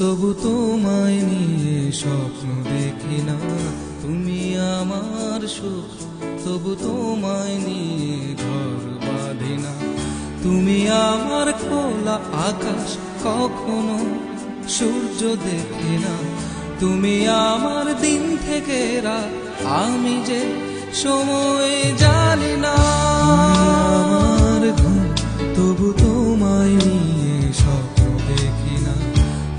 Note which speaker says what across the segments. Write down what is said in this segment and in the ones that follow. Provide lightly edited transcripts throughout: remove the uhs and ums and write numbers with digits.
Speaker 1: তবু তোমায় নিয়ে স্বপ্ন দেখি না। তুমি আমার সুখ, তবু তোমায় নিয়ে ঘর বাঁধি না। তুমি আমার খোলা আকাশ, কখনো সূর্য দেখি না। তুমি আমার দিন থেকে রাত, আমি যে সময় জানি না। আমার ঘুম, তবু তোমায় নিয়ে স্বপ্ন দেখি না।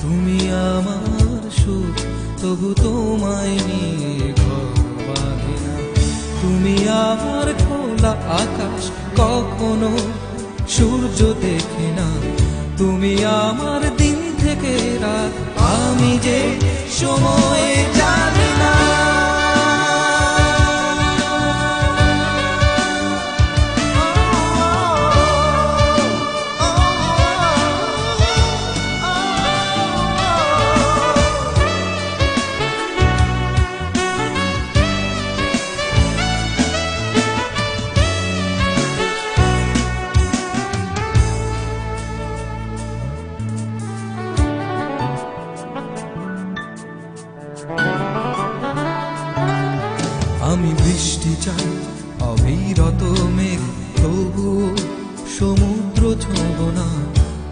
Speaker 1: তুমি আমার সুখ, তবু তোমায় নিয়ে ঘর বাঁধি না। তুমি আমার খোলা আকাশ, কখনো সূর্য দেখি না। তুমি আমার দিন থেকে রাত, আমি যে সময় জানি না। আমি বৃষ্টি চাই, অবিরত মেঘ, তবু সমুদ্র ছোঁব না।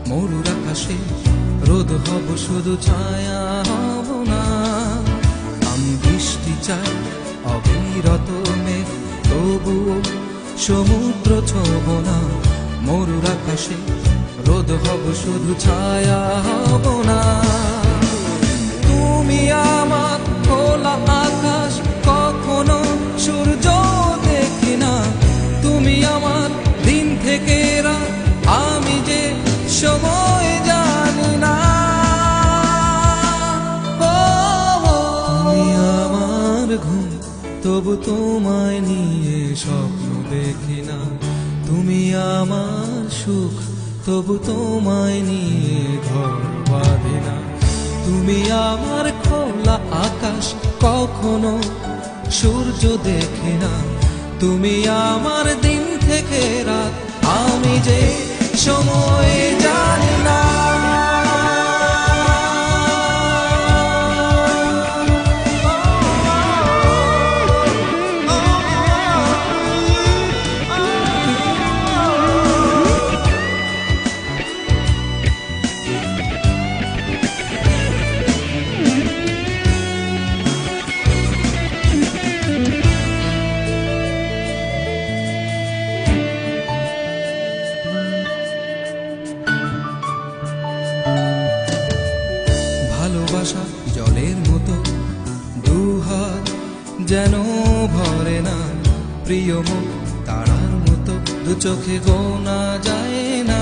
Speaker 1: মরুর আকাশে রোদ হব, শুধু ছায়া হব না। আমি বৃষ্টি চাই, অবিরত মেঘ, তবু সমুদ্র ছোঁব না। মরুর আকাশে রোদ হব, শুধু ছায়া হব না। তুমি আমার খোলা আকাশ, কখনো সূর্য দেখি না। তুমি আমার দিন থেকে রাত, আমি যে সময় জানি না। তুমি আমার ঘুম, তবু তোমায় নিয়ে স্বপ্ন দেখি না। তুমি আমার সুখ, তবু তোমায় নিয়ে ঘর বাঁধি না। তুমি আমার খোলা আকাশ, কখনো সূর্য দেখি না। তুমি আমার দিন থেকে রাত, আমি যে সময় জানি না। ভালোবাসা জলের মতো, দুহাত যেন ভরে না। প্রিয় মুখ তারার মতো, দু চোখে গোনা যায় না।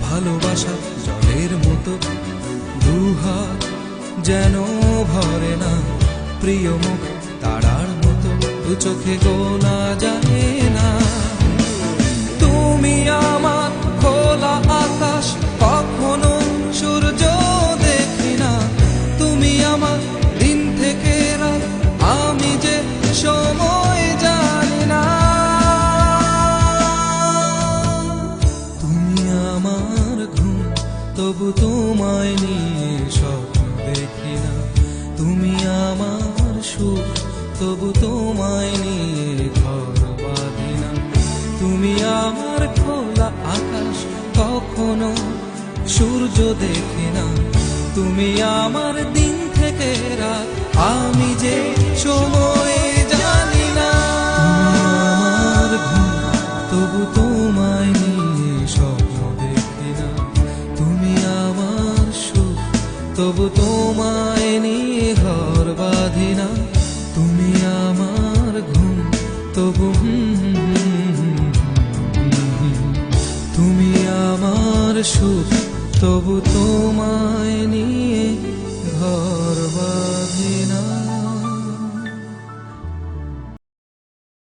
Speaker 1: ভালোবাসা জলের মতো, দুহাত যেন ভরে না। প্রিয় মুখ তারার মতো, দু চোখে গোনা যায় না। তুমি আমার খোলা আকাশ, কখনো সূর্য দেখি না। তুমি আমার দিন থেকে রাত, আমি যে সময় জানি না। তুমি আমার ঘুম, তবু তোমায় নিয়ে স্বপ্ন দেখি না। তুমি আমার সুখ, তবু তোমায় নিয়ে ঘর বাঁধি না। তুমি আমার খোলা আকাশ, কখনো সূর্য দেখি না। তুমি আমার দিন থেকে রাত, আমি যে সময় জানি না। আমার ঘুম, তবু তোমায় নিয়ে স্বপ্ন দেখি না। তুমি আমার সুখ, তবু তোমায় নিয়ে ঘর বাঁধি না। তুমি আমার ঘুম, তবু তুমি আমার সুখ, তবু তোমায় নিয়ে ঘর বাঁধি না।